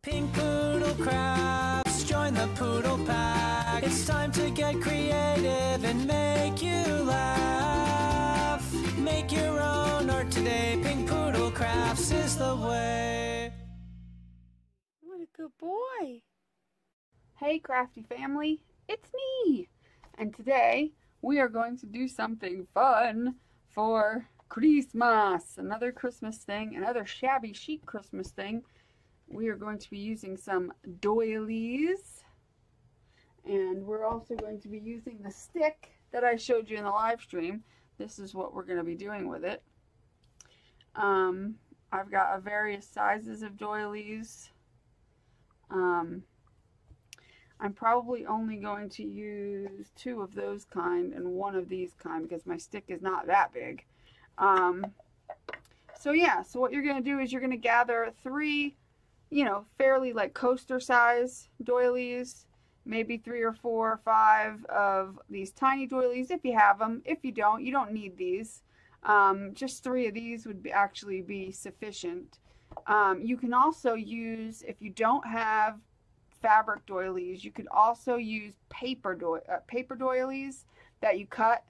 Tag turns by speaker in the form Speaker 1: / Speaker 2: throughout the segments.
Speaker 1: Pink Poodle Crafts, join the Poodle Pack. It's time to get creative and make you laugh. Make your own art today. Pink Poodle Crafts is the way.
Speaker 2: What a good boy. Hey crafty family, it's me. And today we are going to do something fun for Christmas. Another Christmas thing, another shabby chic Christmas thing. We are going to be using some doilies, and we're also going to be using the stick that I showed you in the live stream. This is what we're going to be doing with it. I've got various sizes of doilies. I'm probably only going to use 2 of those kind and 1 of these kind because my stick is not that big. So what you're going to do is you're going to gather 3 fairly like coaster size doilies, maybe 3 or 4 or 5 of these tiny doilies if you have them. If you don't need these. Just 3 of these would actually be sufficient. You can also use, if you don't have fabric doilies, you could also use paper doilies that you cut,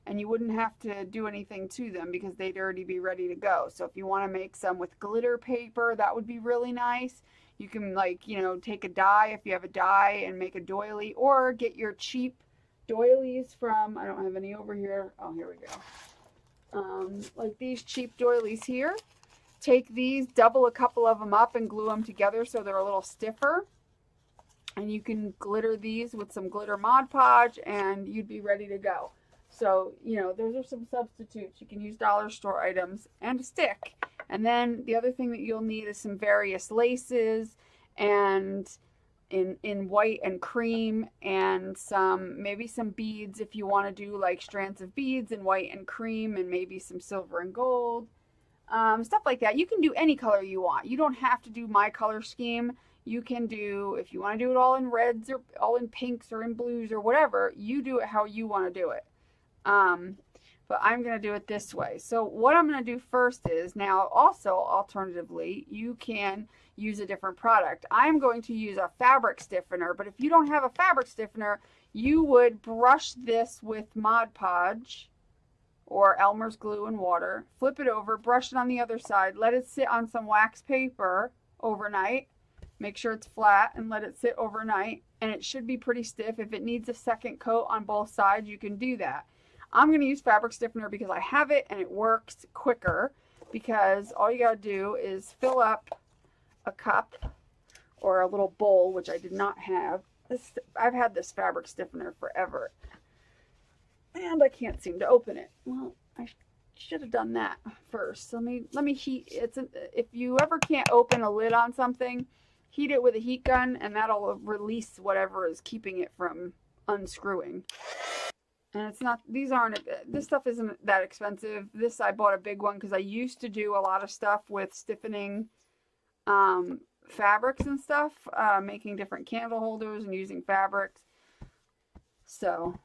Speaker 2: and you wouldn't have to do anything to them because they'd already be ready to go. So if you want to make some with glitter paper, that would be really nice. You can take a die if you have a die and make a doily, or get your cheap doilies from, I don't have any over here. Oh, here we go. Like these cheap doilies here. Take these, double a couple of them up and glue them together so they're a little stiffer. And you can glitter these with some glitter Mod Podge and you'd be ready to go. So, those are some substitutes. You can use dollar store items and a stick. And then the other thing that you'll need is some various laces, and in white and cream, and maybe some beads if you want to do like strands of beads in white and cream, and maybe some silver and gold. Stuff like that. You can do any color you want. You don't have to do my color scheme. You can do, if you want to do it all in reds or all in pinks or in blues or whatever, you do it how you want to do it. But I'm going to do it this way. So what I'm going to do first is, now also alternatively, you can use a different product. I'm going to use a fabric stiffener, but if you don't have a fabric stiffener, you would brush this with Mod Podge or Elmer's glue and water, flip it over, brush it on the other side, let it sit on some wax paper overnight. Make sure it's flat and let it sit overnight, and it should be pretty stiff. If it needs a second coat on both sides, you can do that. I'm going to use fabric stiffener because I have it and it works quicker, because all you got to do is fill up a cup or a little bowl, which I did not have. I've had this fabric stiffener forever and I can't seem to open it. Well, I should have done that first. So let me heat. If you ever can't open a lid on something, heat it with a heat gun and that'll release whatever is keeping it from unscrewing. And this stuff isn't that expensive. I bought a big one because I used to do a lot of stuff with stiffening fabrics and stuff, making different candle holders and using fabrics. So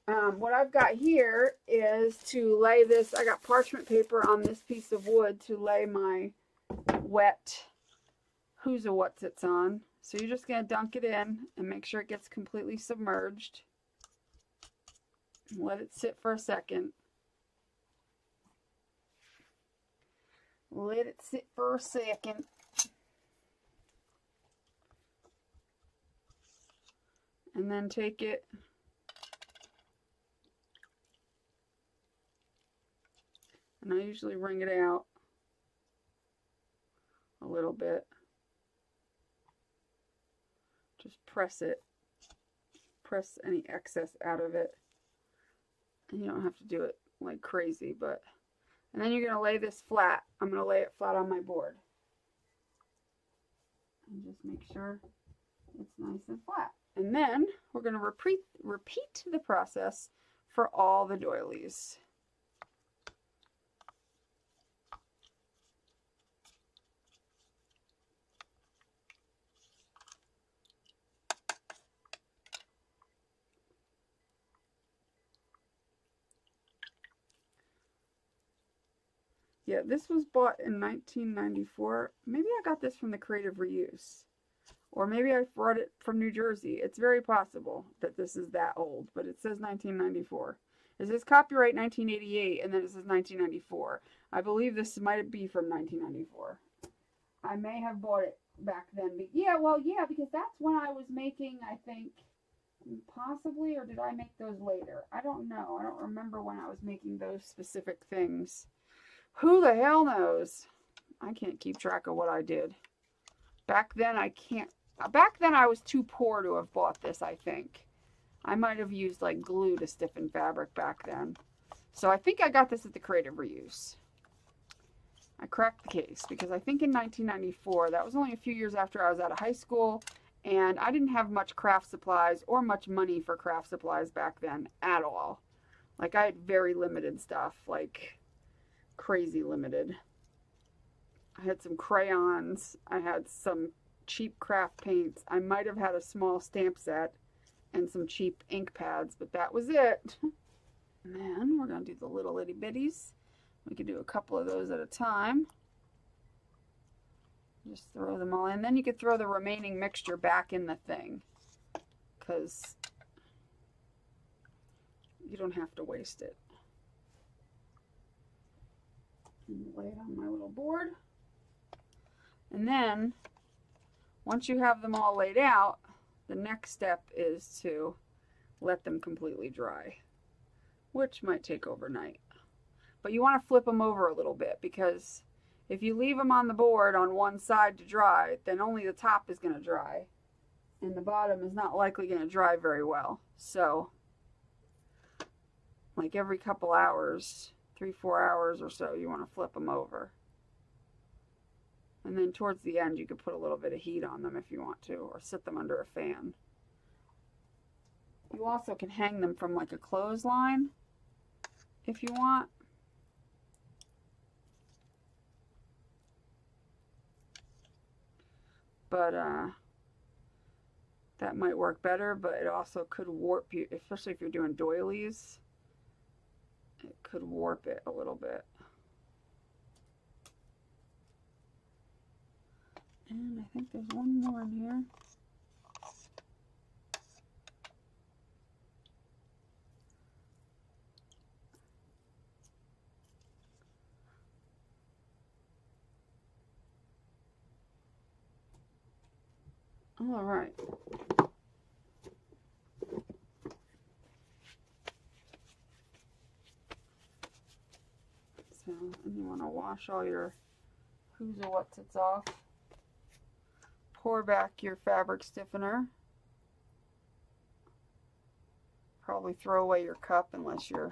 Speaker 2: what I've got here is to lay this. I got parchment paper on this piece of wood to lay my wet who's what's it's on. So you're just going to dunk it in and make sure it gets completely submerged. Let it sit for a second. Let it sit for a second. And then take it and I usually wring it out a little bit. Just press it. Press any excess out of it. And you don't have to do it like crazy, and then you're going to lay this flat. I'm going to lay it flat on my board. And just make sure it's nice and flat. And then we're going to repeat the process for all the doilies. Yeah, this was bought in 1994. Maybe I got this from the Creative Reuse. Or maybe I brought it from New Jersey. It's very possible that this is that old, but it says 1994. It says copyright 1988, and then it says 1994. I believe this might be from 1994. I may have bought it back then. But yeah, well, yeah, because that's when I was making, I think, possibly, or did I make those later? I don't know. I don't remember when I was making those specific things. Who the hell knows? I can't keep track of what I did. Back then, back then I was too poor to have bought this, I think. I might have used like glue to stiffen fabric back then. So I think I got this at the Creative Reuse. I cracked the case because I think in 1994, that was only a few years after I was out of high school, and I didn't have much craft supplies or much money for craft supplies back then at all. Like, I had very limited stuff, like crazy limited. I had some crayons, I had some cheap craft paints, I might have had a small stamp set and some cheap ink pads, but that was it. And then we're going to do the little itty bitties. We could do a couple of those at a time. Just throw them all in. Then you could throw the remaining mixture back in the thing, because you don't have to waste it. And lay it on my little board. And then, once you have them all laid out, the next step is to let them completely dry, which might take overnight. But you want to flip them over a little bit, because if you leave them on the board on one side to dry, then only the top is going to dry, and the bottom is not likely going to dry very well. So, like every couple hours, 3-4 hours or so, you want to flip them over. And then towards the end, you could put a little bit of heat on them if you want to, or sit them under a fan. You also can hang them from like a clothesline if you want. But that might work better, but it also could warp you, especially if you're doing doilies. It could warp it a little bit. And I think there's one more in here. All right. So, and you want to wash all your who's or what's it's off. Pour back your fabric stiffener. Probably throw away your cup unless you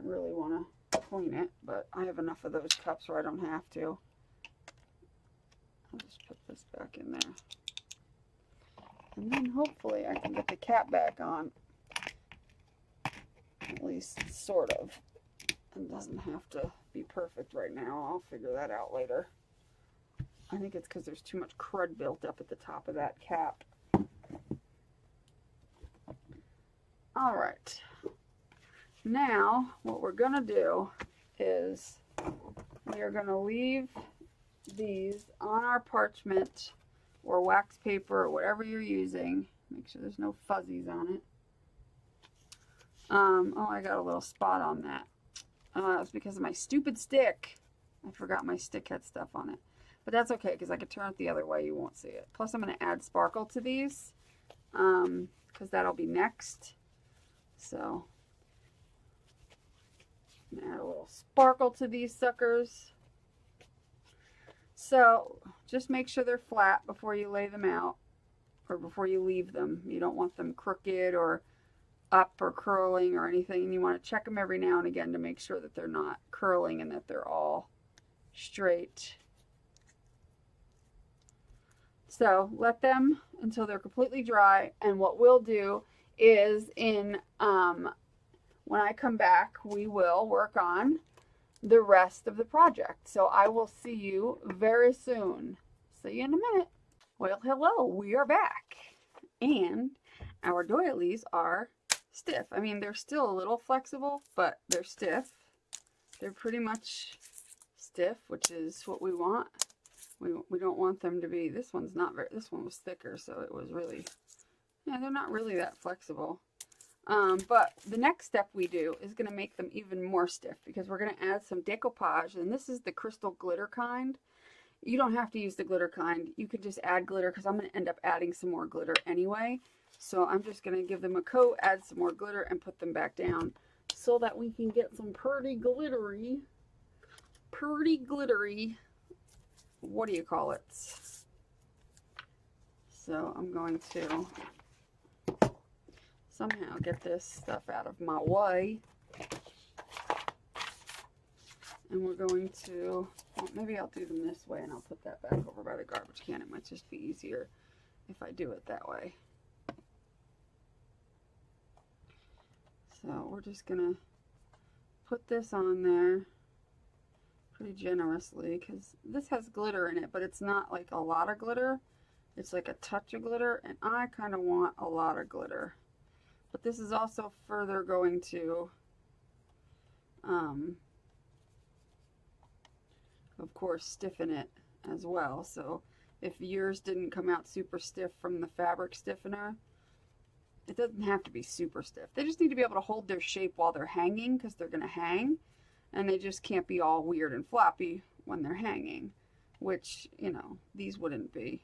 Speaker 2: really want to clean it, but I have enough of those cups where I don't have to. I'll just put this back in there. And then hopefully I can get the cap back on. At least sort of. It doesn't have to be perfect right now. I'll figure that out later. I think it's because there's too much crud built up at the top of that cap. Alright. Now, what we're going to do is we are going to leave these on our parchment or wax paper or whatever you're using. Make sure there's no fuzzies on it. Oh, I got a little spot on that. It's because of my stupid stick. I forgot my stick had stuff on it. But that's okay, because I can turn it the other way. You won't see it. Plus, I'm going to add sparkle to these, because that'll be next. So, I'm going to add a little sparkle to these suckers. So, just make sure they're flat before you lay them out, or before you leave them. You don't want them crooked or up or curling or anything. You want to check them every now and again to make sure that they're not curling and that they're all straight. So let them until they're completely dry, and what we'll do is when I come back, we will work on the rest of the project. So I will see you very soon. See you in a minute. Well, hello, we are back, and our doilies are stiff. I mean, they're still a little flexible, but they're stiff. They're pretty much stiff, which is what we want. We don't want them to be, this one's not very, this one was thicker, so it was really, yeah, they're not really that flexible. But the next step we do is going to make them even more stiff, because we're going to add some decoupage, and this is the crystal glitter kind. You don't have to use the glitter kind. You could just add glitter, because I'm going to end up adding some more glitter anyway. So I'm just going to give them a coat, add some more glitter, and put them back down so that we can get some pretty glittery, what do you call it? So I'm going to somehow get this stuff out of my way. And we're going to, well, maybe I'll do them this way and I'll put that back over by the garbage can. It might just be easier if I do it that way. So we're just going to put this on there pretty generously, because this has glitter in it, but it's not like a lot of glitter. It's like a touch of glitter, and I kind of want a lot of glitter. But this is also further going to, of course, stiffen it as well. So if yours didn't come out super stiff from the fabric stiffener, it doesn't have to be super stiff. They just need to be able to hold their shape while they're hanging, because they're going to hang. And they just can't be all weird and floppy when they're hanging, which, you know, these wouldn't be.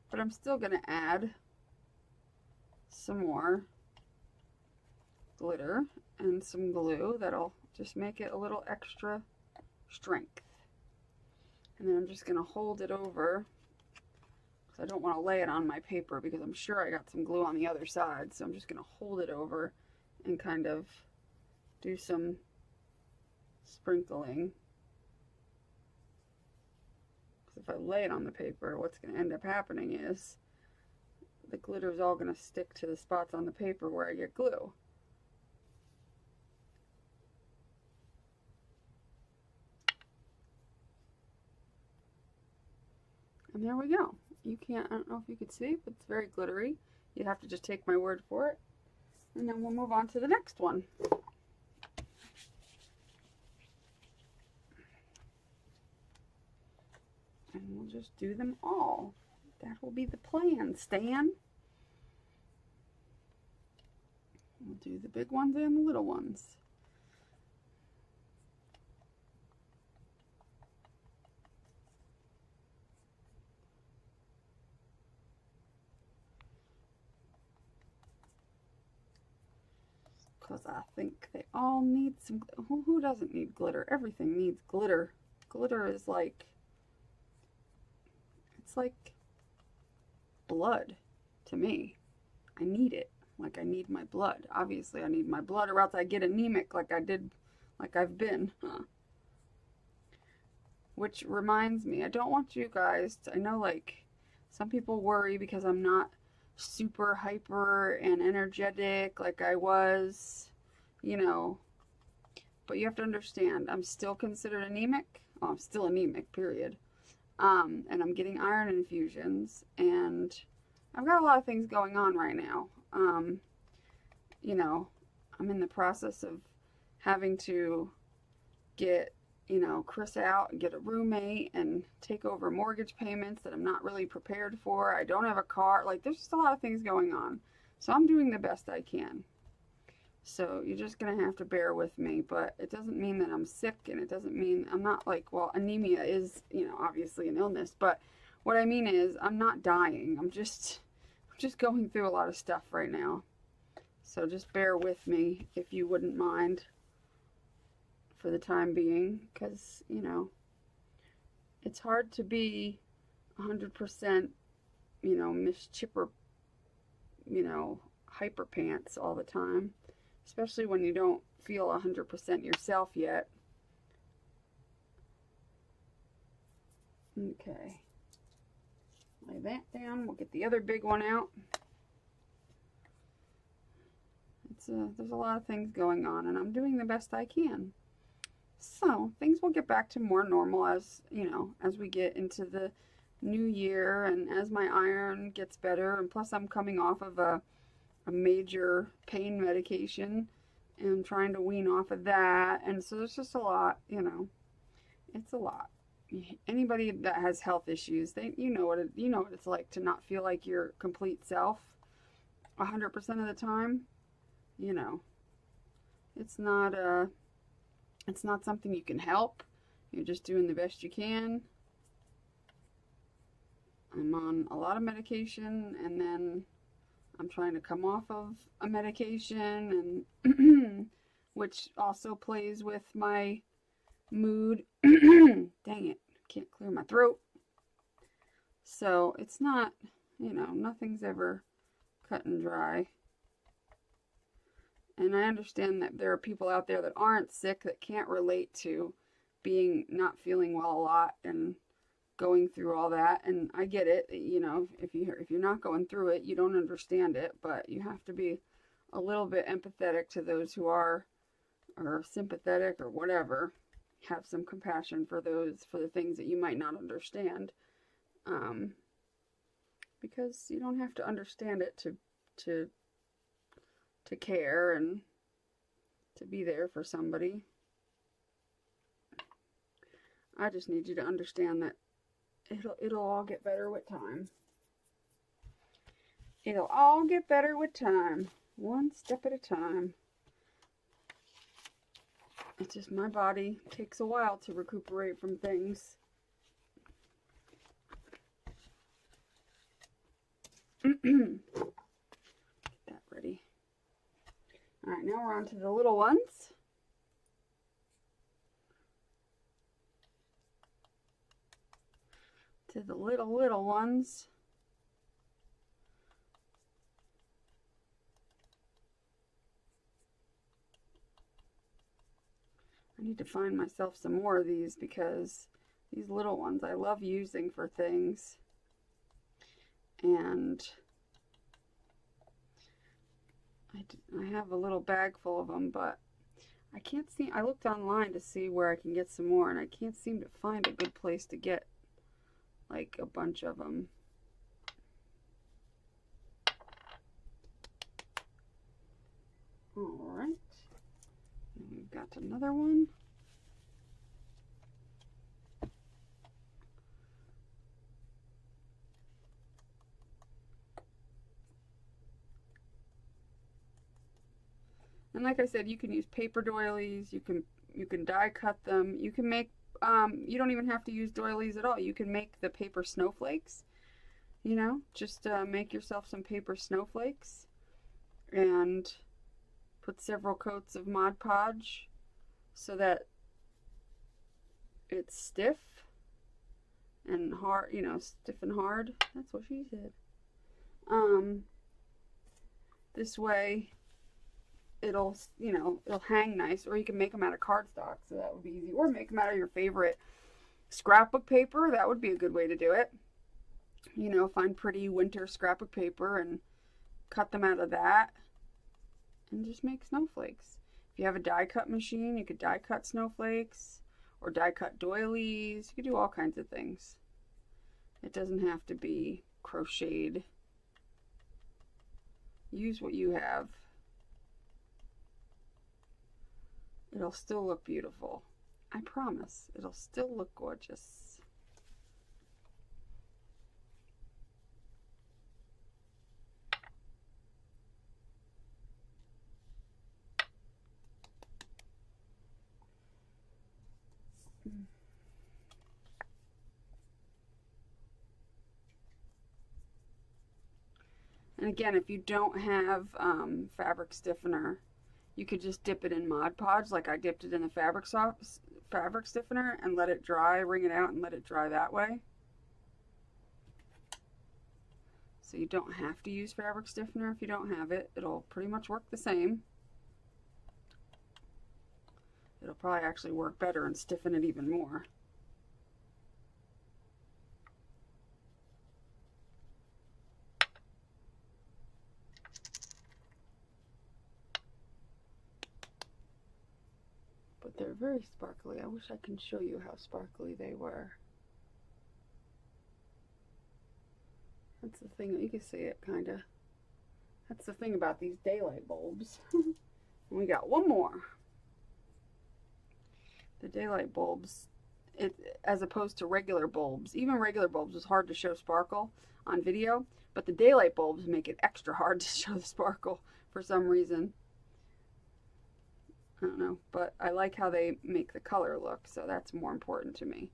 Speaker 2: But I'm still going to add some more glitter and some glue that'll just make it a little extra strength. And then I'm just going to hold it over, because I don't want to lay it on my paper, because I'm sure I got some glue on the other side. So I'm just going to hold it over and kind of do some sprinkling. Because if I lay it on the paper, what's going to end up happening is the glitter is all going to stick to the spots on the paper where I get glue. And there we go. You can't, I don't know if you could see, but it's very glittery. You have to just take my word for it. And then we'll move on to the next one. And we'll just do them all. That will be the plan, Stan. We'll do the big ones and the little ones. Because I think they all need some, who doesn't need glitter? Everything needs glitter. Glitter is like, it's like blood to me. I need it. Like I need my blood. Obviously I need my blood, or else I get anemic like I've been. Which reminds me, I don't want you guys to, I know like some people worry because I'm not super hyper and energetic like I was, you know, but you have to understand, I'm still considered anemic. Oh, I'm still anemic, period. And I'm getting iron infusions, and I've got a lot of things going on right now. You know, I'm in the process of having to get, you know, Chris out and get a roommate and take over mortgage payments that I'm not really prepared for. I don't have a car. Like, there's just a lot of things going on. So I'm doing the best I can. So you're just going to have to bear with me. But it doesn't mean that I'm sick, and it doesn't mean I'm not like, well, anemia is, you know, obviously an illness. But what I mean is I'm not dying. I'm just going through a lot of stuff right now. So just bear with me if you wouldn't mind, for the time being, because, you know, it's hard to be 100%, you know, Miss Chipper, you know, hyper pants all the time, especially when you don't feel 100% yourself yet. Okay, lay that down. We'll get the other big one out. There's a lot of things going on, and I'm doing the best I can. So things will get back to more normal as, you know, as we get into the new year, and as my iron gets better. And plus I'm coming off of a major pain medication and trying to wean off of that. And so there's just a lot, you know, it's a lot, Anybody that has health issues, you know what it's like to not feel like your complete self 100% of the time. You know, it's not something you can help. You're just doing the best you can. I'm on a lot of medication, and then I'm trying to come off of a medication, and which also plays with my mood. Dang it, can't clear my throat. So it's not, you know, nothing's ever cut and dry. And I understand that there are people out there that aren't sick that can't relate to not feeling well a lot and going through all that. And I get it, you know, if you're not going through it, you don't understand it, but you have to be a little bit empathetic to those who are, or sympathetic or whatever. Have some compassion for the things that you might not understand, because you don't have to understand it to care and to be there for somebody. I just need you to understand that it'll all get better with time. It'll all get better with time, one step at a time. It's just my body takes a while to recuperate from things. Get that ready. Alright, now we're on to the little ones. To the little ones. I need to find myself some more of these, because these little ones I love using for things. And I have a little bag full of them, but I can't see. I looked online to see where I can get some more, and I can't seem to find a good place to get like a bunch of them. All right. We've got another one. And like I said, you can use paper doilies, you can die cut them, you can make you don't even have to use doilies at all. You can make the paper snowflakes, you know, just make yourself some paper snowflakes and put several coats of Mod Podge so that it's stiff and hard, you know, stiff and hard. That's what she said. This way it'll, you know, it'll hang nice, or you can make them out of cardstock, so that would be easy, or make them out of your favorite scrapbook paper. That would be a good way to do it. You know, find pretty winter scrapbook paper and cut them out of that and just make snowflakes. If you have a die cut machine, you could die cut snowflakes or die cut doilies. You could do all kinds of things. It doesn't have to be crocheted. Use what you have. It'll still look beautiful. I promise. It'll still look gorgeous. And again, if you don't have fabric stiffener, you could just dip it in Mod Podge, like I dipped it in the fabric stiffener and let it dry, wring it out and let it dry that way. So you don't have to use fabric stiffener if you don't have it. It'll pretty much work the same. It'll probably actually work better and stiffen it even more. But they're very sparkly. I wish I can show you how sparkly they were. That's the thing, you can see it kind of. That's the thing about these daylight bulbs. And we got one more. The daylight bulbs, as opposed to regular bulbs. Even regular bulbs is hard to show sparkle on video, but the daylight bulbs make it extra hard to show the sparkle for some reason. I don't know, but I like how they make the color look, so that's more important to me.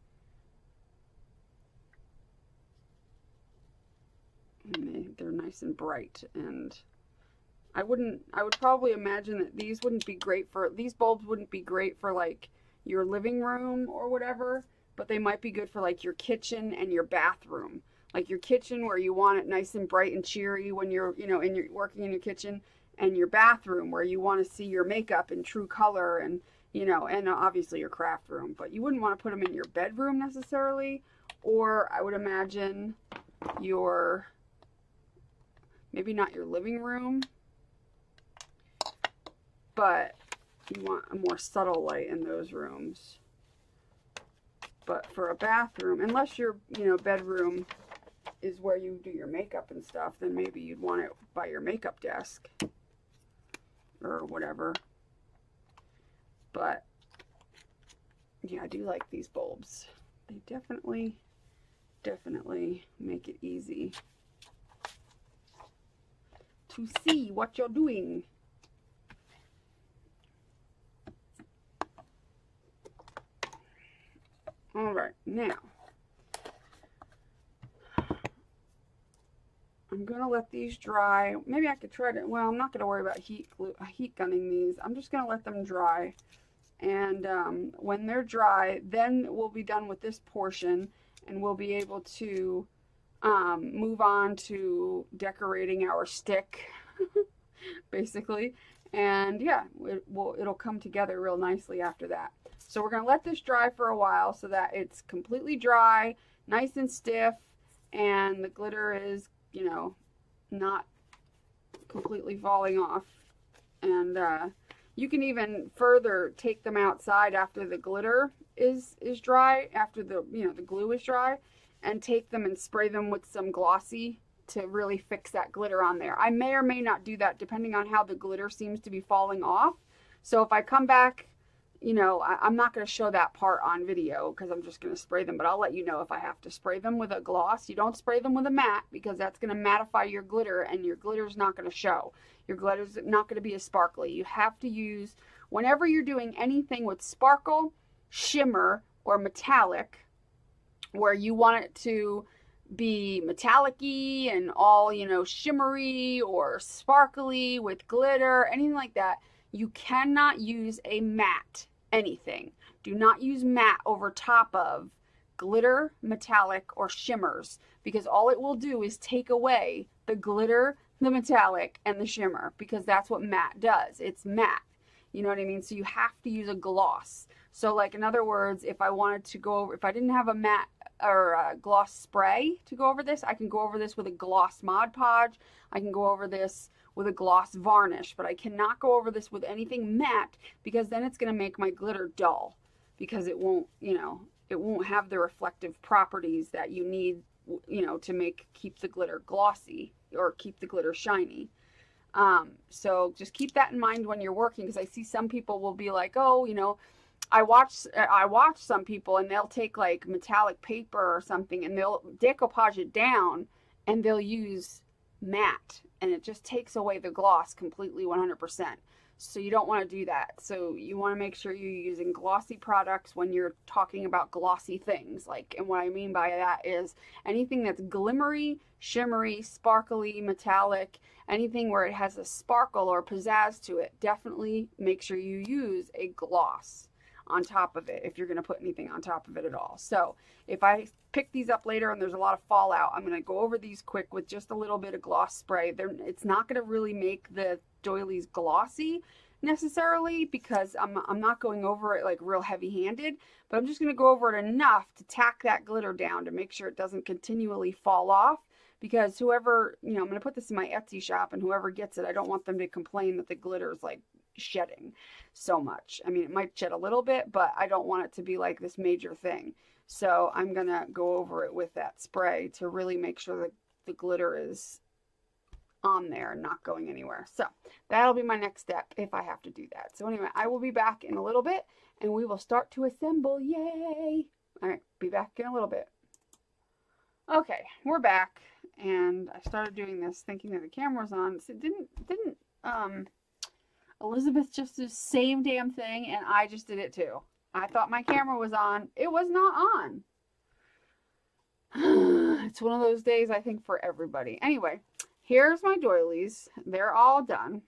Speaker 2: And they're nice and bright, and I would probably imagine that these bulbs wouldn't be great for like your living room or whatever, but they might be good for like your kitchen and your bathroom. Like your kitchen where you want it nice and bright and cheery when you're, working in your kitchen, and your bathroom where you want to see your makeup in true color, and, and obviously your craft room, but you wouldn't want to put them in your bedroom necessarily, or I would imagine maybe not your living room, but you want a more subtle light in those rooms. But for a bathroom, unless your, bedroom is where you do your makeup and stuff, then maybe you'd want it by your makeup desk or whatever. But yeah, I do like these bulbs. They definitely make it easy to see what you're doing. All right, now I'm gonna let these dry. Maybe I could try to, well, I'm not gonna worry about heat gunning these. I'm just gonna let them dry. And when they're dry, then we'll be done with this portion, and we'll be able to move on to decorating our stick, basically. And yeah, it'll come together real nicely after that. So we're going to let this dry for a while so that it's completely dry, nice and stiff, and the glitter is, not completely falling off. And you can even further take them outside after the glitter is dry, after the, the glue is dry, and take them and spray them with some glossy to really fix that glitter on there. I may or may not do that depending on how the glitter seems to be falling off. So if I come back, I'm not going to show that part on video because I'm just going to spray them, but I'll let you know if I have to spray them with a gloss. You don't spray them with a matte because that's going to mattify your glitter, and your glitter's not going to show. Your glitter's not going to be as sparkly. You have to use, whenever you're doing anything with sparkle, shimmer, or metallic, where you want it to be metallic-y and all, shimmery or sparkly with glitter, anything like that, you cannot use a matte anything. Do not use matte over top of glitter, metallic, or shimmers, because all it will do is take away the glitter, the metallic, and the shimmer, because that's what matte does. It's matte. You know what I mean? So you have to use a gloss. So like, in other words, if I wanted to go over, if I didn't have a matte or a gloss spray to go over this, I can go over this with a gloss Mod Podge. I can go over this with a gloss varnish, but I cannot go over this with anything matte, because then it's going to make my glitter dull, because it won't, it won't have the reflective properties that you need, to keep the glitter glossy or keep the glitter shiny. So just keep that in mind when you're working, because I see some people will be like, oh, I watch some people and they'll take like metallic paper or something and they'll decoupage it down and they'll use matte, and it just takes away the gloss completely 100%. So you don't want to do that. So you want to make sure you're using glossy products when you're talking about glossy things. Like, and what I mean by that is anything that's glimmery, shimmery, sparkly, metallic, anything where it has a sparkle or pizzazz to it, definitely make sure you use a gloss on top of it if you're going to put anything on top of it at all. So if I pick these up later and there's a lot of fallout, I'm going to go over these quick with just a little bit of gloss spray. It's not going to really make the doilies glossy necessarily, because I'm not going over it like real heavy-handed, but I'm just going to go over it enough to tack that glitter down to make sure it doesn't continually fall off, because whoever, I'm going to put this in my Etsy shop, and whoever gets it, I don't want them to complain that the glitter is like shedding so much. I mean, it might shed a little bit, but I don't want it to be like this major thing. So I'm going to go over it with that spray to really make sure that the glitter is on there and not going anywhere. So that'll be my next step if I have to do that. So anyway, I will be back in a little bit and we will start to assemble. Yay! All right, be back in a little bit. Okay, we're back, and I started doing this thinking that the camera was on. So didn't Elizabeth just do the same damn thing, and I just did it too. I thought my camera was on. It was not on. It's one of those days, I think, for everybody. Anyway, here's my doilies. They're all done.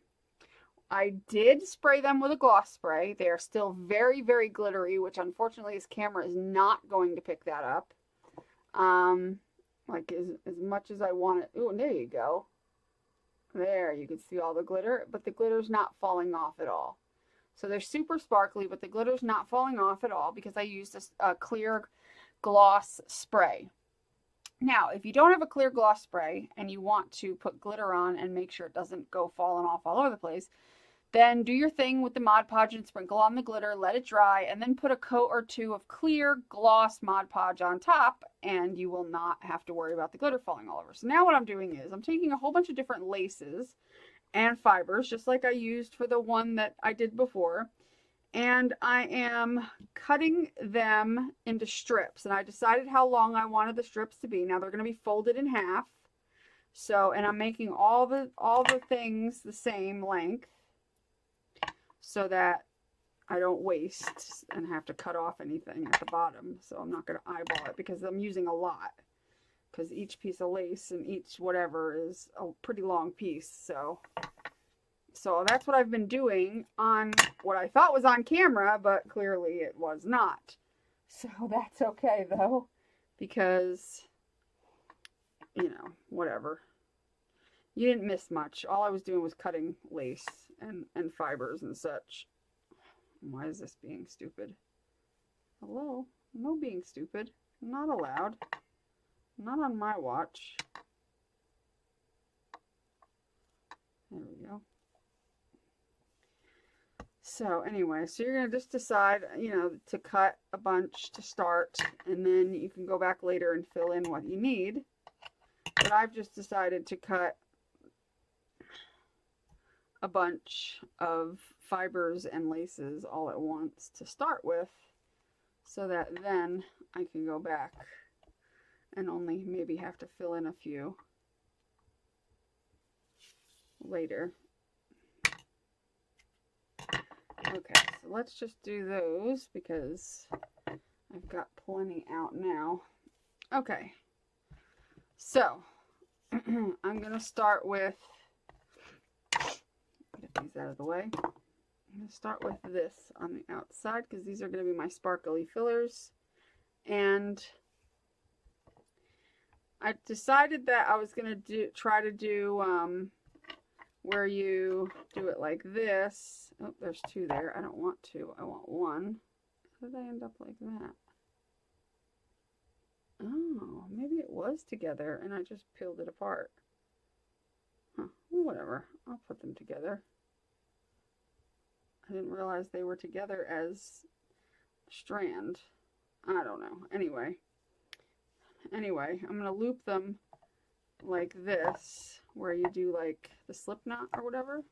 Speaker 2: I did spray them with a gloss spray. They are still very, very glittery, which unfortunately this camera is not going to pick that up. Like as much as I want it. Oh, there you go. There, you can see all the glitter, but the glitter's not falling off at all. So they're super sparkly, but the glitter's not falling off at all because I used a clear gloss spray. Now, if you don't have a clear gloss spray and you want to put glitter on and make sure it doesn't go falling off all over the place, then do your thing with the Mod Podge and sprinkle on the glitter, let it dry, and then put a coat or two of clear gloss Mod Podge on top, and you will not have to worry about the glitter falling all over. So now what I'm doing is I'm taking a whole bunch of different laces and fibers, just like I used for the one that I did before, and I am cutting them into strips. And I decided how long I wanted the strips to be. Now they're going to be folded in half. So, and I'm making all the things the same length so that I don't waste and have to cut off anything at the bottom. So I'm not going to eyeball it because I'm using a lot, because each piece of lace and each whatever is a pretty long piece. So that's what I've been doing on what I thought was on camera, but clearly it was not. So that's okay though, because, you know, whatever. You didn't miss much. All I was doing was cutting lace and fibers and such. Why is this being stupid? Hello? No being stupid. Not allowed. Not on my watch. There we go. So anyway, so you're going to just decide, you know, to cut a bunch to start, and then you can go back later and fill in what you need. But I've just decided to cut a bunch of fibers and laces all at once to start with, so that then I can go back and only maybe have to fill in a few later. Okay, so let's just do those because I've got plenty out now. Okay, so I'm going to start with, get these out of the way. I'm going to start with this on the outside because these are going to be my sparkly fillers. And I decided that I was going to try to do where you do it like this. Oh, there's two there. I don't want two. I want one. How did I end up like that? Oh, maybe it was together and I just peeled it apart. Huh, whatever. I'll put them together. I didn't realize they were together as a strand. I don't know. Anyway, I'm going to loop them like this, where you do like the slip knot or whatever,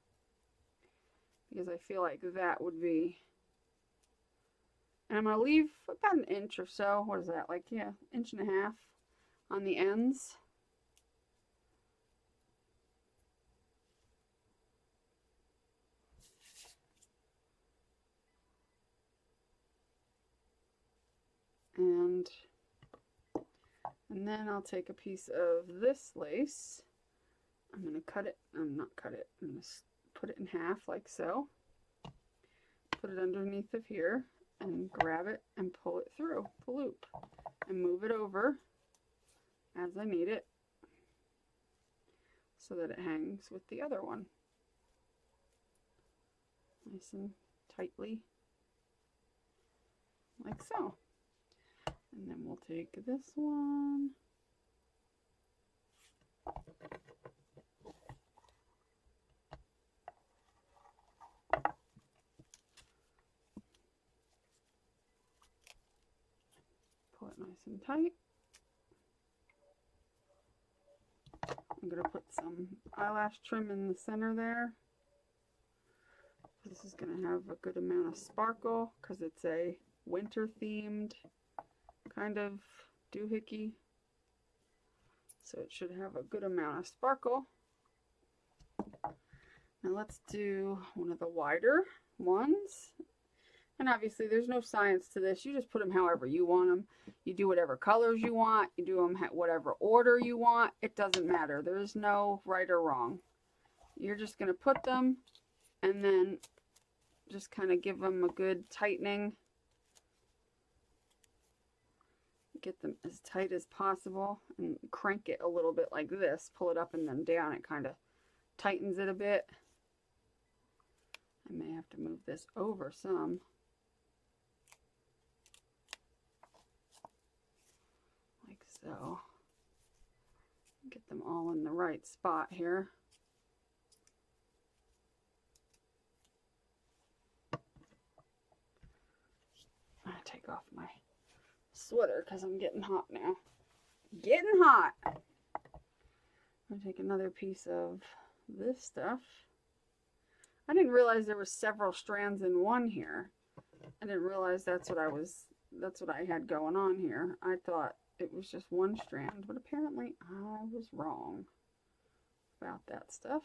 Speaker 2: because I feel like that would be, and I'm going to leave about an inch or so. What is that? Like, yeah, inch and a half on the ends. And then I'll take a piece of this lace. I'm going to cut it, not cut it, I'm going to put it in half like so. Put it underneath of here and grab it and pull it through the loop and move it over as I need it so that it hangs with the other one. Nice and tightly, like so. And then we'll take this one. Pull it nice and tight. I'm going to put some eyelash trim in the center there. This is going to have a good amount of sparkle because it's a winter themed kind of doohickey. So it should have a good amount of sparkle. Now let's do one of the wider ones. And obviously there's no science to this. You just put them however you want them. You do whatever colors you want. You do them whatever order you want. It doesn't matter. There is no right or wrong. You're just going to put them and then just kind of give them a good tightening. Get them as tight as possible and crank it a little bit like this. Pull it up and then down. It kind of tightens it a bit. I may have to move this over some. Like so. Get them all in the right spot here. I'm gonna take off my sweater because I'm getting hot now. Getting hot. I'm gonna take another piece of this stuff. I didn't realize there were several strands in one here. I didn't realize that's what I had going on here. I thought it was just one strand, but apparently I was wrong about that stuff.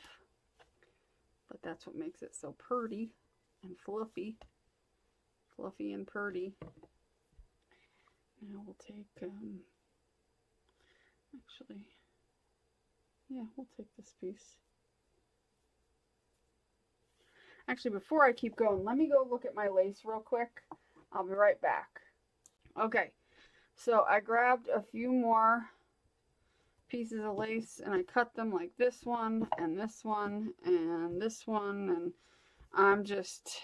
Speaker 2: But that's what makes it so pretty and fluffy. Fluffy and pretty. Now we'll take, actually, yeah, we'll take this piece. Actually, before I keep going, let me go look at my lace real quick. I'll be right back. Okay, so I grabbed a few more pieces of lace and I cut them like this one and this one and this one, and I'm just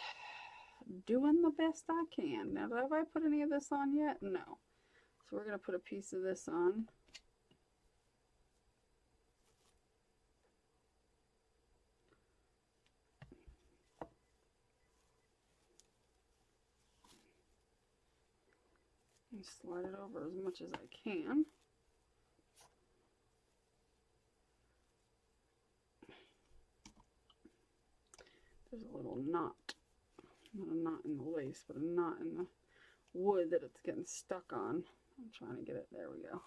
Speaker 2: doing the best I can. Now, have I put any of this on yet? No. So we're going to put a piece of this on. And slide it over as much as I can. There's a little knot. Not a knot in the lace, but a knot in the wood that it's getting stuck on. I'm trying to get it, there we go,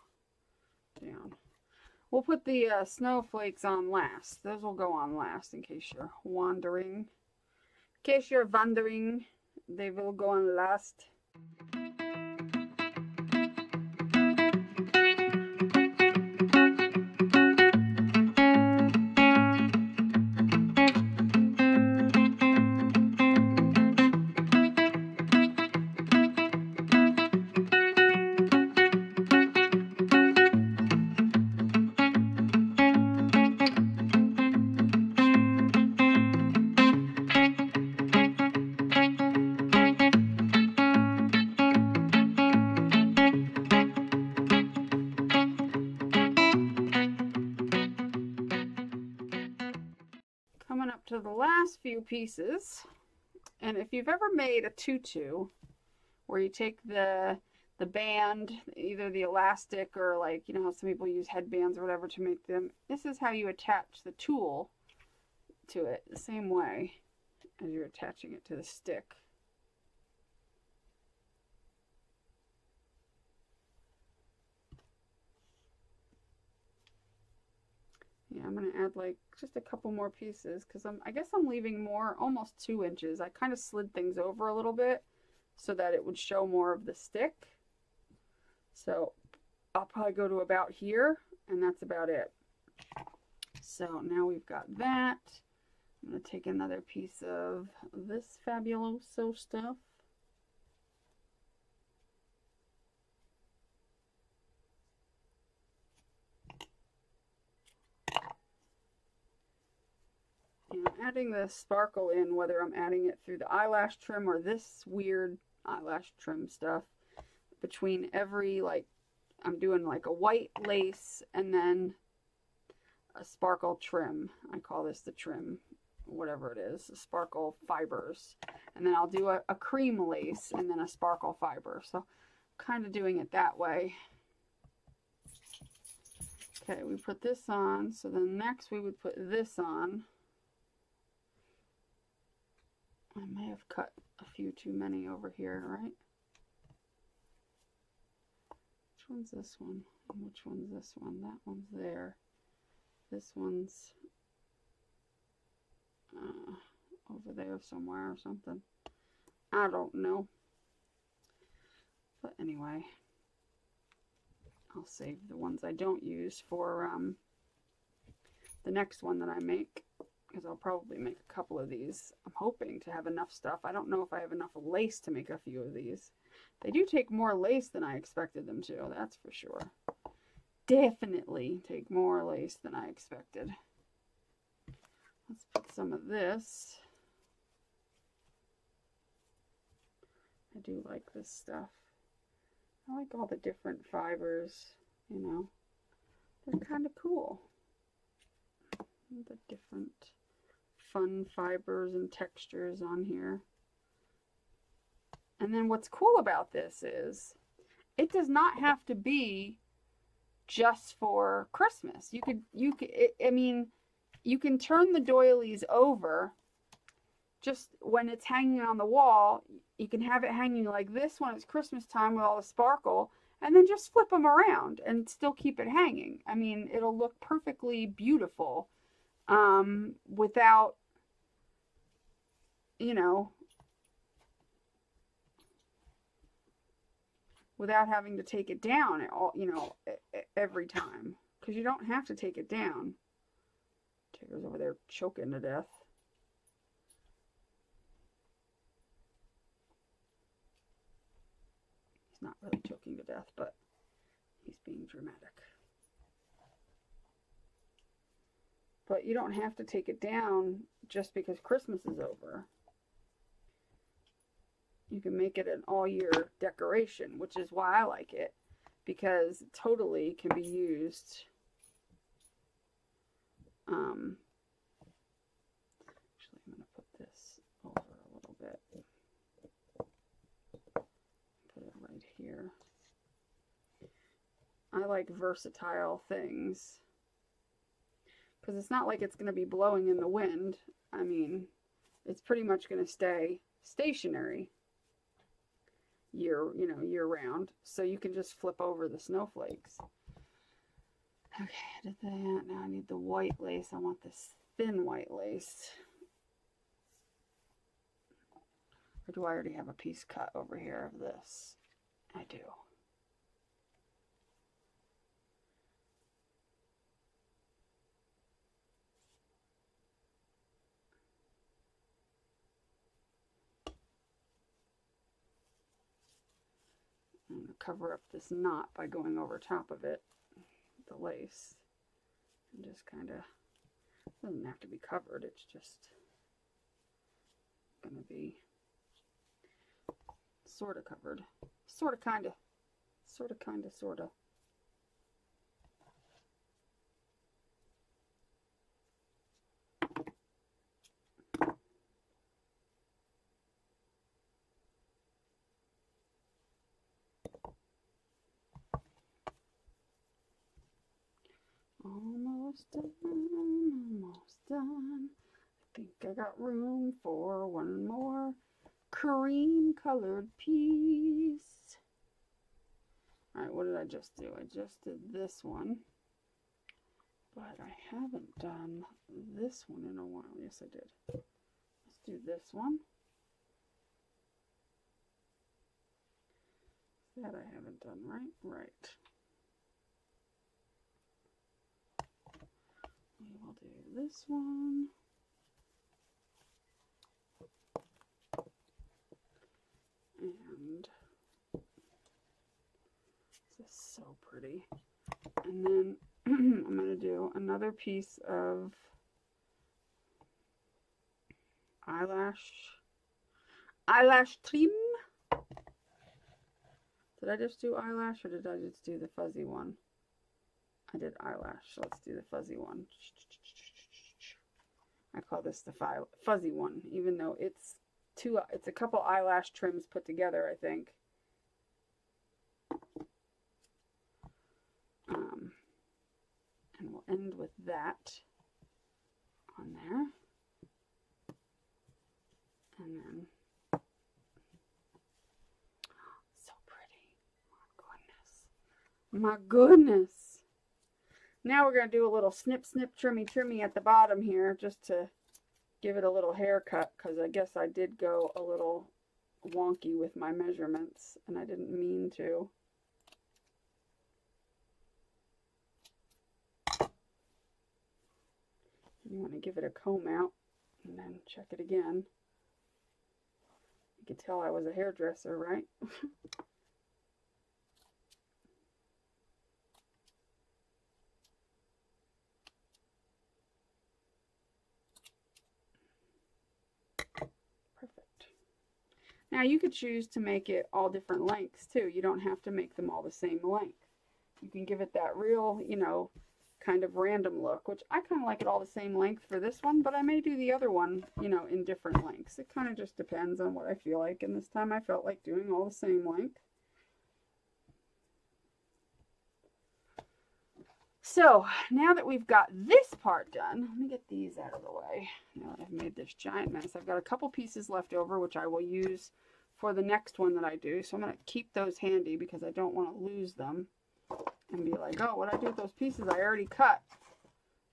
Speaker 2: down. We'll put the snowflakes on last. Those will go on last in case you're wandering. In case you're wondering, they will go on last. Coming up to the last few pieces, and if you've ever made a tutu where you take the band, either the elastic or, like, you know how some people use headbands or whatever to make them, this is how you attach the tulle to it, the same way as you're attaching it to the stick. Yeah, I'm going to add like just a couple more pieces because I guess I'm leaving more, almost 2 inches. I kind of slid things over a little bit so that it would show more of the stick. So I'll probably go to about here, and that's about it. So now we've got that. I'm going to take another piece of this fabuloso stuff. And I'm adding the sparkle in, whether I'm adding it through the eyelash trim or this weird eyelash trim stuff. Between every, like, I'm doing like a white lace and then a sparkle trim. I call this the trim, whatever it is, the sparkle fibers. And then I'll do a cream lace and then a sparkle fiber. So kind of doing it that way. Okay, we put this on. So then next we would put this on. I may have cut a few too many over here, right? Which one's this one? And which one's this one? That one's there. This one's over there somewhere or something. I don't know. But anyway, I'll save the ones I don't use for the next one that I make, because I'll probably make a couple of these. I'm hoping to have enough stuff. I don't know if I have enough lace to make a few of these. They do take more lace than I expected them to, that's for sure. Definitely take more lace than I expected. Let's put some of this. I do like this stuff. I like all the different fibers, you know. They're kind of cool. The different fun fibers and textures on here. And then what's cool about this is it does not have to be just for Christmas. I mean, you can turn the doilies over just when it's hanging on the wall. You can have it hanging like this when it's Christmas time with all the sparkle, and then just flip them around and still keep it hanging. I mean, it'll look perfectly beautiful without, you know, without having to take it down at all, you know, every time, because you don't have to take it down. Tigger's over there choking to death. He's not really choking to death, but he's being dramatic. But you don't have to take it down just because Christmas is over. You can make it an all-year decoration, which is why I like it, because it totally can be used. Actually, I'm going to put this over a little bit. Put it right here. I like versatile things, because it's not like it's going to be blowing in the wind. I mean, it's pretty much going to stay stationary year round. So you can just flip over the snowflakes. Okay, I did that. Now I need the white lace. I want this thin white lace. Or do I already have a piece cut over here of this? I do. I'm going to cover up this knot by going over top of it, the lace, and just kind of, doesn't have to be covered, it's just going to be sort of covered, sort of, kind of, sort of, kind of, sort of. Almost done, almost done. I think I got room for one more cream colored piece. Alright, what did I just do? I just did this one. But I haven't done this one in a while. Yes, I did. Let's do this one. That I haven't done, right? Right. We will do this one. And this is so pretty. And then I'm going to do another piece of eyelash trim. Did I just do eyelash, or did I just do the fuzzy one? I did eyelash, so let's do the fuzzy one. I call this the fuzzy one, even though it's a couple eyelash trims put together, I think. And we'll end with that on there. And then, so pretty. Oh, goodness. My goodness. Now we're going to do a little snip, snip, trimmy, trimmy at the bottom here just to give it a little haircut, because I guess I did go a little wonky with my measurements and I didn't mean to. You want to give it a comb out and then check it again. You could tell I was a hairdresser, right? Perfect. Now you could choose to make it all different lengths too. You don't have to make them all the same length. You can give it that real, you know, kind of random look, which I kind of like it all the same length for this one, but I may do the other one, you know, in different lengths. It kind of just depends on what I feel like, and this time I felt like doing all the same length. So now that we've got this part done, let me get these out of the way. Now that I've made this giant mess, I've got a couple pieces left over, which I will use for the next one that I do. So I'm going to keep those handy because I don't want to lose them and be like, oh, what I do with those pieces I already cut.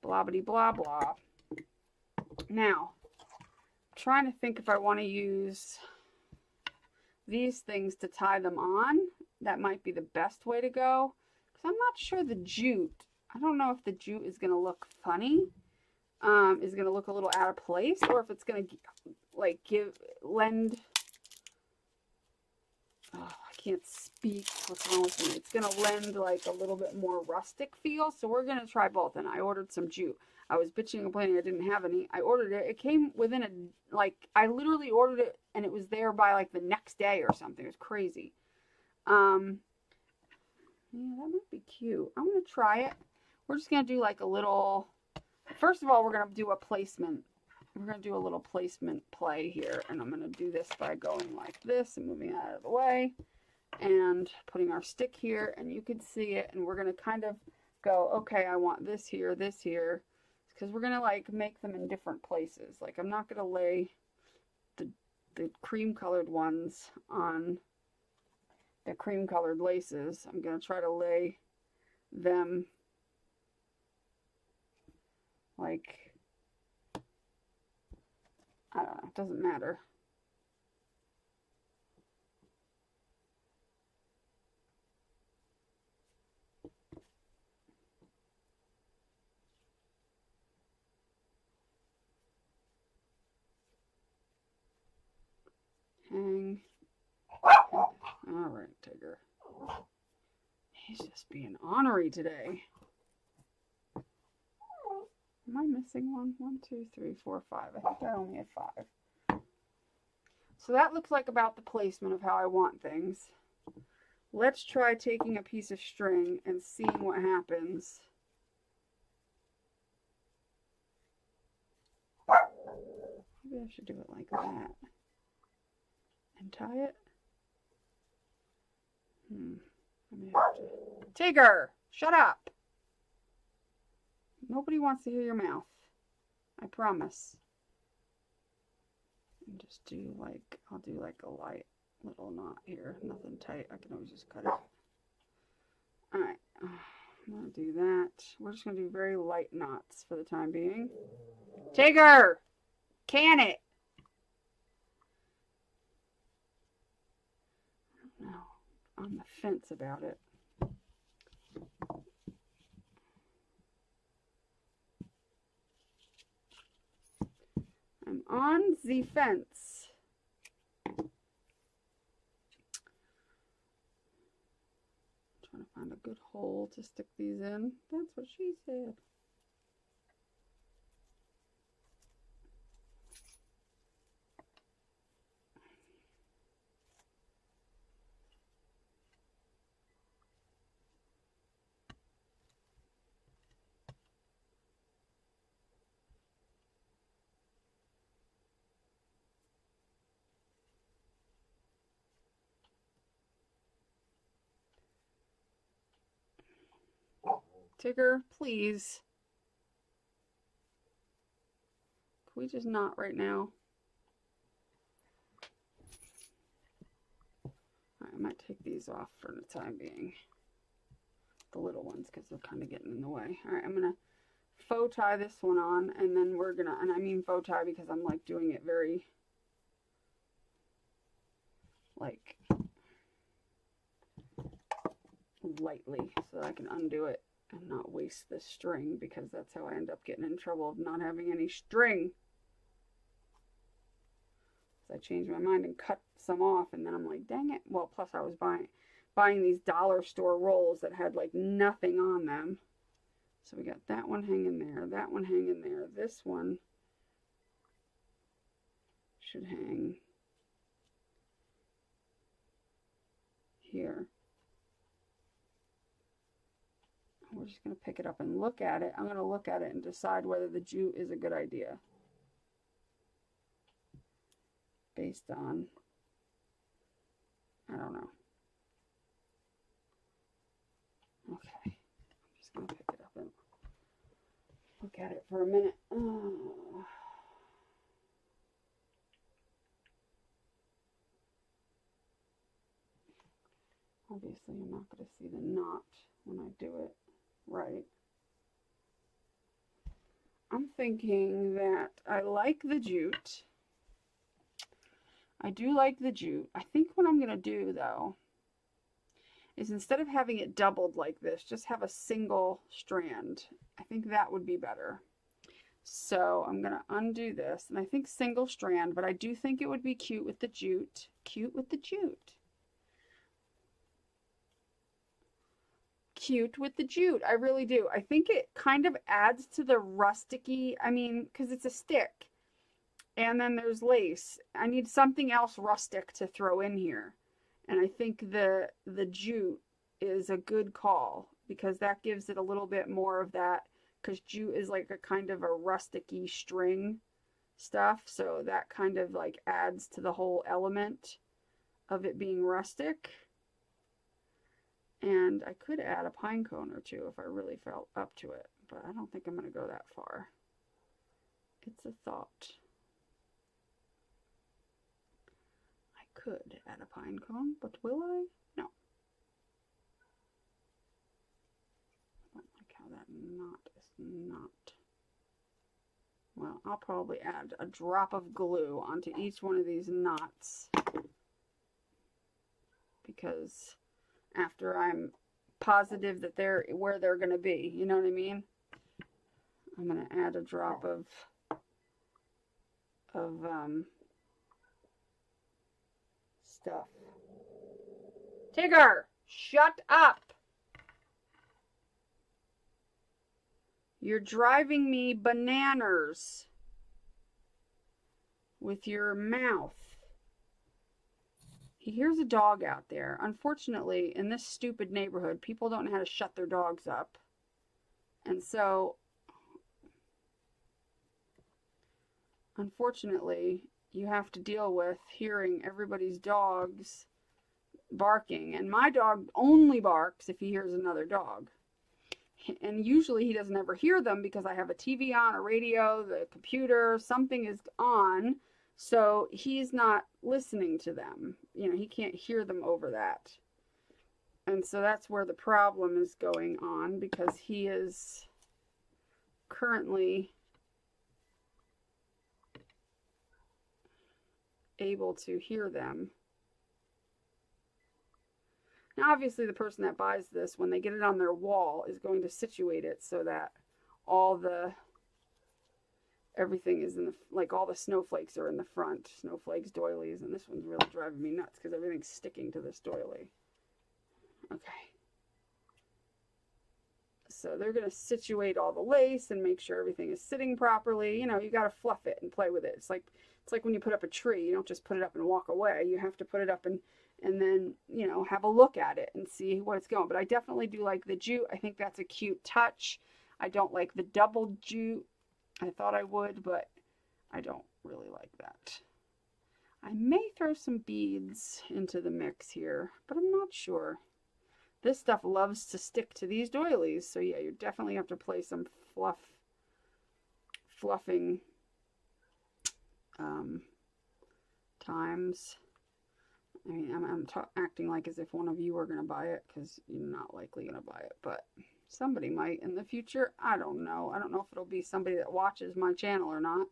Speaker 2: Blah, blah, blah, blah. Now, I'm trying to think if I want to use these things to tie them on. That might be the best way to go. Because I'm not sure the jute. I don't know if the jute is going to look funny. Is going to look a little out of place. Or if it's going to, like, lend... Oh, I can't speak. What's wrong with me? It's going to lend like a little bit more rustic feel. So we're going to try both. And I ordered some jute. I was bitching and complaining I didn't have any. I ordered it. It came within I literally ordered it and it was there by like the next day or something. It was crazy. Yeah, that might be cute. I'm going to try it. We're just going to do like a little, first of all, we're going to do a placement. We're going to do a little placement play here, and I'm going to do this by going like this and moving it out of the way and putting our stick here, and you can see it, and we're going to kind of go, okay, I want this here, because we're going to like make them in different places. Like I'm not going to lay the cream colored ones on the cream colored laces. I'm going to try to lay them like, I don't know, it doesn't matter. Hang. All right, Tigger. He's just being ornery today. Am I missing one? 1, 2, 3, 4, 5. I think I only had 5. So that looks like about the placement of how I want things. Let's try taking a piece of string and seeing what happens. Maybe I should do it like that. And tie it. I may have to... Tigger! Shut up! Nobody wants to hear your mouth. I promise. And just do like, I'll do like a light little knot here. Nothing tight. I can always just cut it. Alright. I'm going to do that. We're just going to do very light knots for the time being. Tigger! Can it? I don't know. I'm on the fence about it. I'm on the fence. Trying to find a good hole to stick these in. That's what she said. Tigger, please. Can we just not right now? I might take these off for the time being. the little ones because they're kind of getting in the way. All right, I'm going to faux tie this one on, and then we're going to, and I mean faux tie because I'm like doing it very like lightly so that I can undo it and not waste the string, because that's how I end up getting in trouble of not having any string. So I changed my mind and cut some off, and then I'm like, dang it. Well, plus I was buying these dollar store rolls that had like nothing on them. So we got that one hanging there, that one hanging there. This one should hang here. We're just going to pick it up and look at it. I'm going to look at it and decide whether the jute is a good idea based on, I don't know. Okay, I'm just going to pick it up and look at it for a minute. Oh. Obviously, I'm not going to see the knot when I do it right. I'm thinking that I like the jute. I do like the jute. I think what I'm going to do, though, is instead of having it doubled like this, just have a single strand. I think that would be better. So I'm going to undo this, and I think single strand, but I do think it would be cute with the jute. Cute with the jute. Cute with the jute. I really do. I think it kind of adds to the rusticy, I mean, because it's a stick. And then there's lace. I need something else rustic to throw in here. And I think the jute is a good call, because that gives it a little bit more of that, because jute is like a kind of a rusticy string stuff. So that kind of like adds to the whole element of it being rustic. And I could add a pine cone or two if I really felt up to it, but I don't think I'm going to go that far. It's a thought. I could add a pine cone, but will I? No. I don't like how that knot is not. Well, I'll probably add a drop of glue onto each one of these knots, because after I'm positive that they're where they're going to be, you know what I mean? I'm going to add a drop of stuff. Tigger, shut up. You're driving me bananas with your mouth. He hears a dog out there. Unfortunately, in this stupid neighborhood, people don't know how to shut their dogs up. And so, unfortunately, you have to deal with hearing everybody's dogs barking. And my dog only barks if he hears another dog. And usually he doesn't ever hear them because I have a TV on, a radio, the computer, something is on. So he's not listening to them. You know, he can't hear them over that. And so that's where the problem is going on, because he is currently able to hear them. Now, obviously, the person that buys this, when they get it on their wall, is going to situate it so that all the everything is in the, like all the snowflakes are in the front. Snowflakes, doilies, and this one's really driving me nuts because everything's sticking to this doily. Okay. So they're going to situate all the lace and make sure everything is sitting properly. You know, you got to fluff it and play with it. It's like when you put up a tree. You don't just put it up and walk away. You have to put it up and then, you know, have a look at it and see where it's going. But I definitely do like the jute. I think that's a cute touch. I don't like the double jute. I thought I would, but I don't really like that. I may throw some beads into the mix here, but I'm not sure. This stuff loves to stick to these doilies, so yeah, you definitely have to play some fluffing times. I mean, I'm acting like as if one of you are going to buy it, because you're not likely going to buy it, but somebody might in the future. I don't know. I don't know if it'll be somebody that watches my channel or not.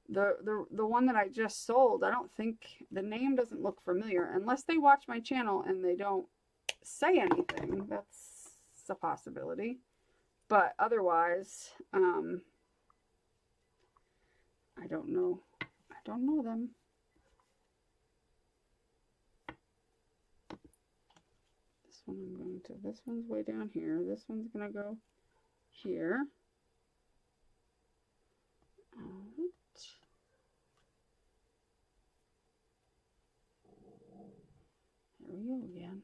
Speaker 2: The one that I just sold, I don't think, the name doesn't look familiar unless they watch my channel and they don't say anything. That's a possibility. But otherwise, I don't know. I don't know them. This one I'm going to, this one's way down here. This one's going to go here. All right. There we go again.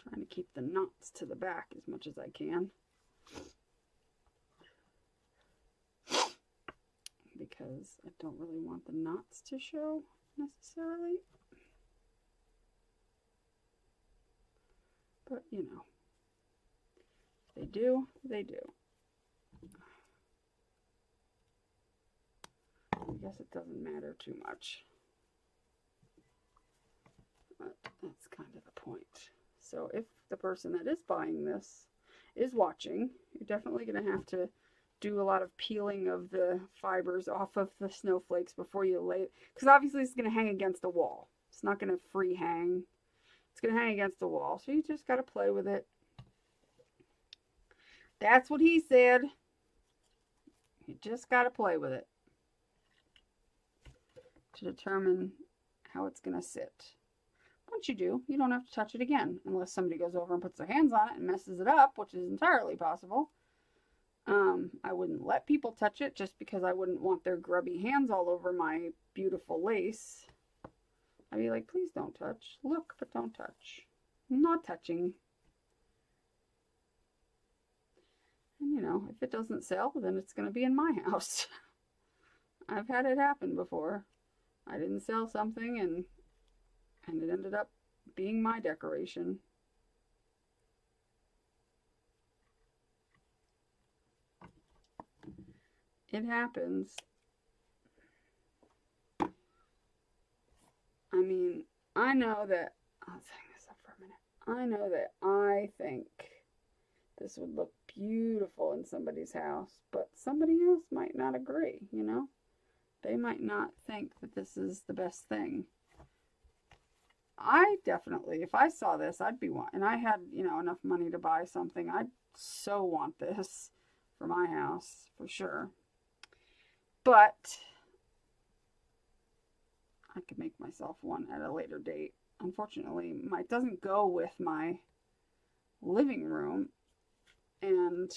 Speaker 2: Trying to keep the knots to the back as much as I can, because I don't really want the knots to show necessarily. But, you know, if they do, they do. I guess it doesn't matter too much. But that's kind of the point. So if the person that is buying this is watching, you're definitely going to have to do a lot of peeling of the fibers off of the snowflakes before you lay it. Because obviously it's going to hang against a wall. It's not going to free hang. It's going to hang against the wall. So you just got to play with it. That's what he said. You just got to play with it to determine how it's going to sit. Once you do, you don't have to touch it again, unless somebody goes over and puts their hands on it and messes it up, which is entirely possible. I wouldn't let people touch it just because I wouldn't want their grubby hands all over my beautiful lace. I'd be like, please don't touch. Look, but don't touch. I'm not touching. And you know, if it doesn't sell, then it's going to be in my house. I've had it happen before. I didn't sell something and it ended up being my decoration. It happens. I mean, I know that, I'll hang this up for a minute. I know that I think this would look beautiful in somebody's house, but somebody else might not agree, you know? They might not think that this is the best thing. I definitely, if I saw this, I'd be one, and I had, you know, enough money to buy something, I'd so want this for my house, for sure. But I could make myself one at a later date. Unfortunately, it doesn't go with my living room, and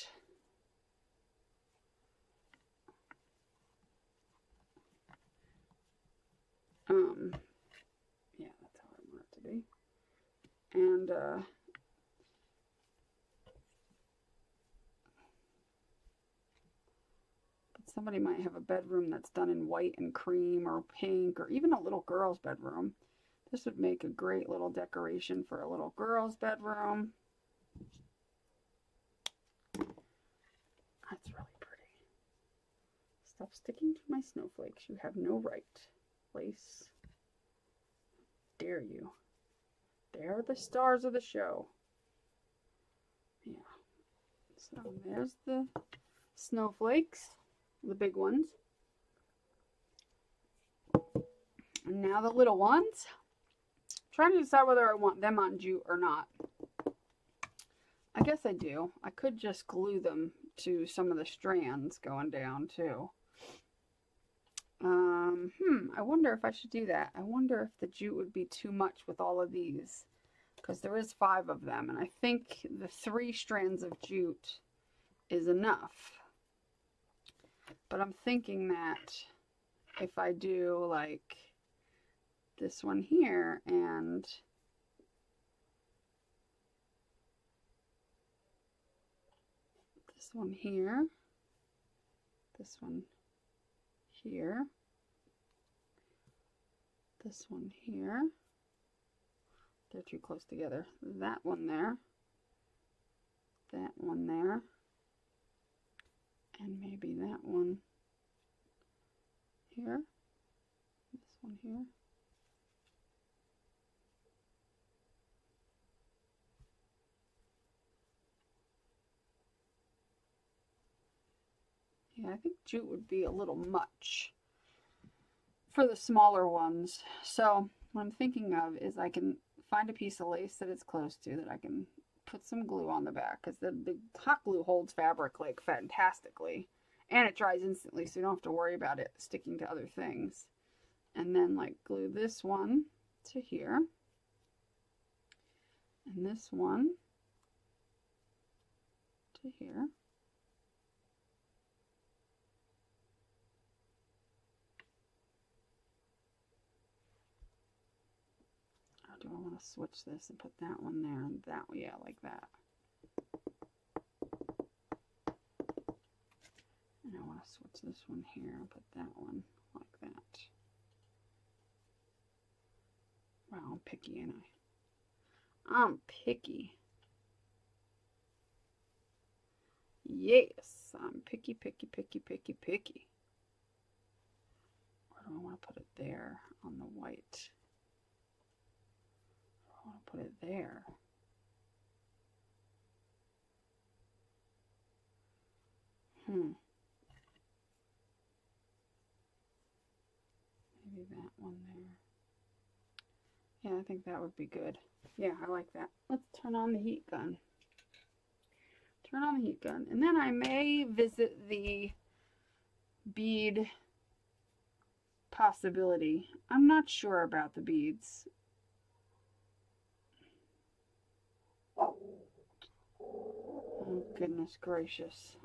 Speaker 2: yeah, that's how I want it to be. And but somebody might have a bedroom that's done in white and cream or pink, or even a little girl's bedroom. This would make a great little decoration for a little girl's bedroom. That's really pretty. Stop sticking to my snowflakes. You have no right. Lace. Dare you. They're the stars of the show. Yeah. So there's the snowflakes, the big ones. And now the little ones. I'm trying to decide whether I want them on jute or not. I guess I do. I could just glue them to some of the strands going down too. I wonder if I should do that. I wonder if the jute would be too much with all of these, because there is 5 of them, and I think the 3 strands of jute is enough. But I'm thinking that if I do like this one here and this one here, this one here, this one here, they're too close together, that one there, and maybe that one here, this one here. Yeah, I think jute would be a little much for the smaller ones. So what I'm thinking of is I can find a piece of lace that it's close to that I can put some glue on the back, because the hot glue holds fabric like fantastically, and it dries instantly, so you don't have to worry about it sticking to other things. And then like glue this one to here, and this one to here. Do I want to switch this and put that one there and that one? Yeah, like that. And I want to switch this one here and put that one like that. Wow, I'm picky, ain't I? I'm picky. Yes, I'm picky, picky, picky, picky, picky. Where do I want to put it? There on the white. I want to put it there. Maybe that one there. Yeah, I think that would be good. Yeah, I like that. Let's turn on the heat gun. Turn on the heat gun. And then I may visit the bead possibility. I'm not sure about the beads. Oh, goodness gracious.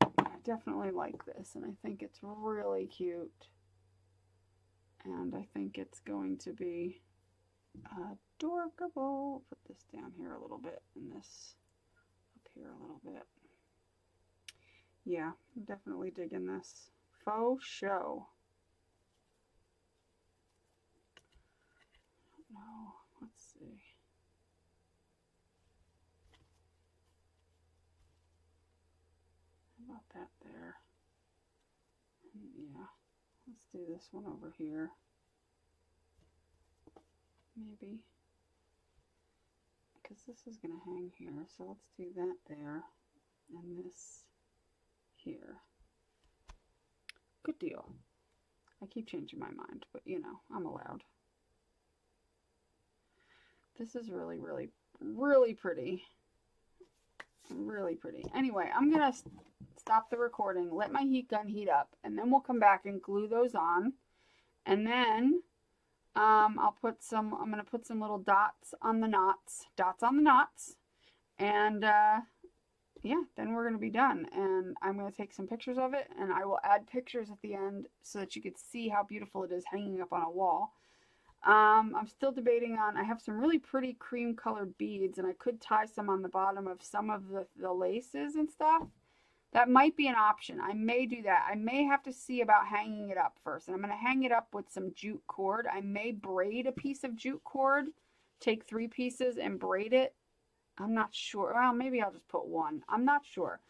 Speaker 2: I definitely like this, and I think it's really cute. And I think it's going to be adorable. Put this down here a little bit, and this up here a little bit. Yeah, I'm definitely digging this. Faux show. No, let's see. How about that there? And yeah, let's do this one over here. Maybe. Because this is going to hang here, so let's do that there. And this here. Good deal. I keep changing my mind, but you know, I'm allowed. This is really, really, really pretty. Really pretty. Anyway, I'm going to stop the recording, let my heat gun heat up, and then we'll come back and glue those on. And then I'm going to put some little dots on the knots. And yeah, then we're going to be done. And I'm going to take some pictures of it, and I will add pictures at the end so that you could see how beautiful it is hanging up on a wall. I'm still debating on, I have some really pretty cream colored beads, and I could tie some on the bottom of some of the laces and stuff. That might be an option. I may do that. I may have to see about hanging it up first. And I'm going to hang it up with some jute cord. I may braid a piece of jute cord, take 3 pieces and braid it. I'm not sure. Well, maybe I'll just put one. I'm not sure.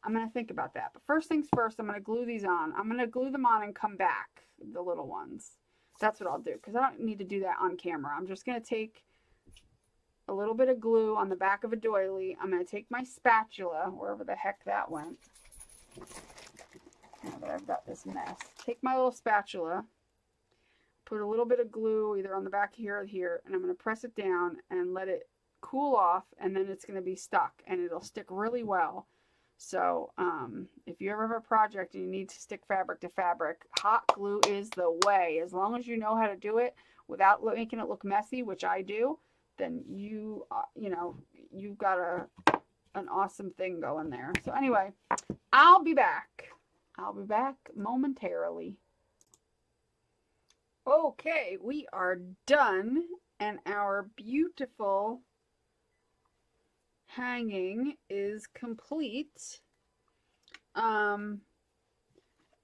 Speaker 2: I'm going to think about that. But first things first, I'm going to glue these on. I'm going to glue them on and come back, the little ones. That's what I'll do, because I don't need to do that on camera. I'm just going to take a little bit of glue on the back of a doily. I'm going to take my spatula, wherever the heck that went. Now that I've got this mess. Take my little spatula, put a little bit of glue either on the back here or here, and I'm going to press it down and let it cool off, and then it's going to be stuck, and it'll stick really well. So if you ever have a project and you need to stick fabric to fabric, hot glue is the way. As long as you know how to do it without making it look messy, which I do, then you know, you've got an awesome thing going there. So anyway, I'll be back. I'll be back momentarily. Okay, we are done, and our beautiful hanging is complete. All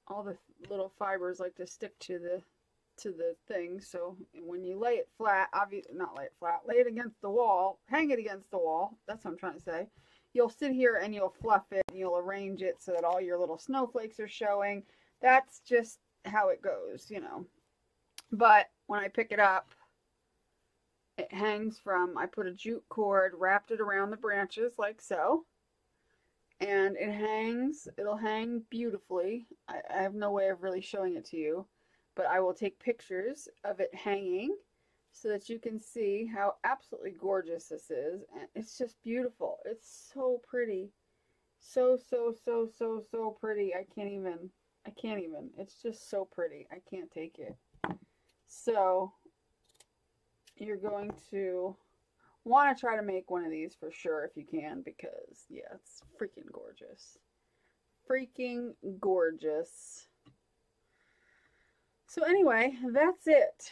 Speaker 2: the little fibers like to stick to the thing, so when you lay it flat, obviously not lay it flat, lay it against the wall, hang it against the wall, that's what I'm trying to say, you'll sit here and you'll fluff it and you'll arrange it so that all your little snowflakes are showing. That's just how it goes, you know. But when I pick it up, it hangs from, I put a jute cord, wrapped it around the branches like so. And it hangs, it'll hang beautifully. I have no way of really showing it to you, but I will take pictures of it hanging so that you can see how absolutely gorgeous this is. And it's just beautiful. It's so pretty. So pretty. I can't even. It's just so pretty. I can't take it. So you're going to want to try to make one of these for sure if you can, because yeah, it's freaking gorgeous. Freaking gorgeous. So anyway, that's it.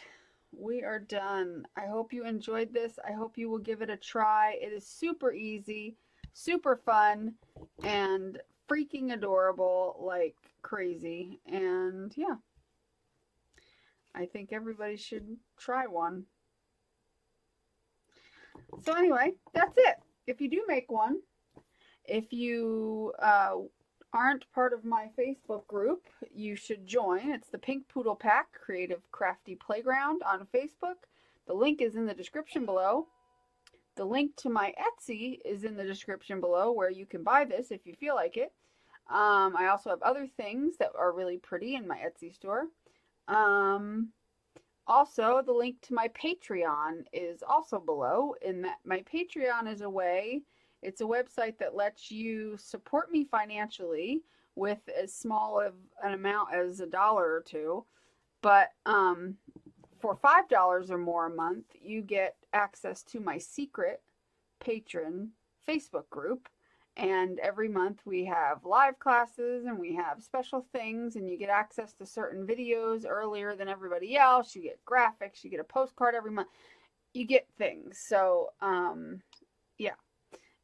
Speaker 2: We are done. I hope you enjoyed this. I hope you will give it a try. It is super easy, super fun, and freaking adorable like crazy. And yeah, I think everybody should try one. So anyway, that's it. If you do make one, if you aren't part of my Facebook group, you should join. It's the Pink Poodle Pack Creative Crafty Playground on Facebook. The link is in the description below. The link to my Etsy is in the description below, where you can buy this if you feel like it. I also have other things that are really pretty in my Etsy store. Also, the link to my Patreon is also below. In that, my Patreon is a way, it's a website that lets you support me financially with as small of an amount as $1 or $2. But for $5 or more a month, you get access to my secret patron Facebook group. And every month we have live classes and we have special things, and you get access to certain videos earlier than everybody else. You get graphics, you get a postcard every month, you get things. So, yeah.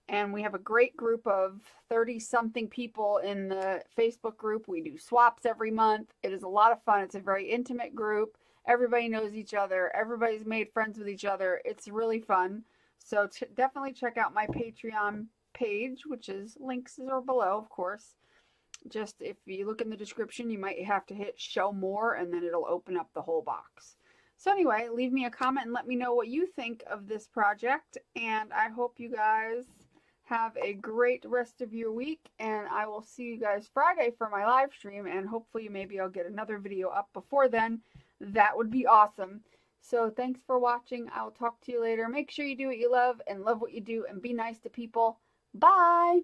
Speaker 2: And we have a great group of 30-something people in the Facebook group. We do swaps every month. It is a lot of fun. It's a very intimate group. Everybody knows each other. Everybody's made friends with each other. It's really fun. So definitely check out my Patreon page, which is links are below, of course. Just if you look in the description, you might have to hit show more, and then it'll open up the whole box. So anyway, leave me a comment and let me know what you think of this project, and I hope you guys have a great rest of your week, and I will see you guys Friday for my live stream, and hopefully maybe I'll get another video up before then. That would be awesome. So thanks for watching. I will talk to you later. Make sure you do what you love and love what you do, and be nice to people. Bye.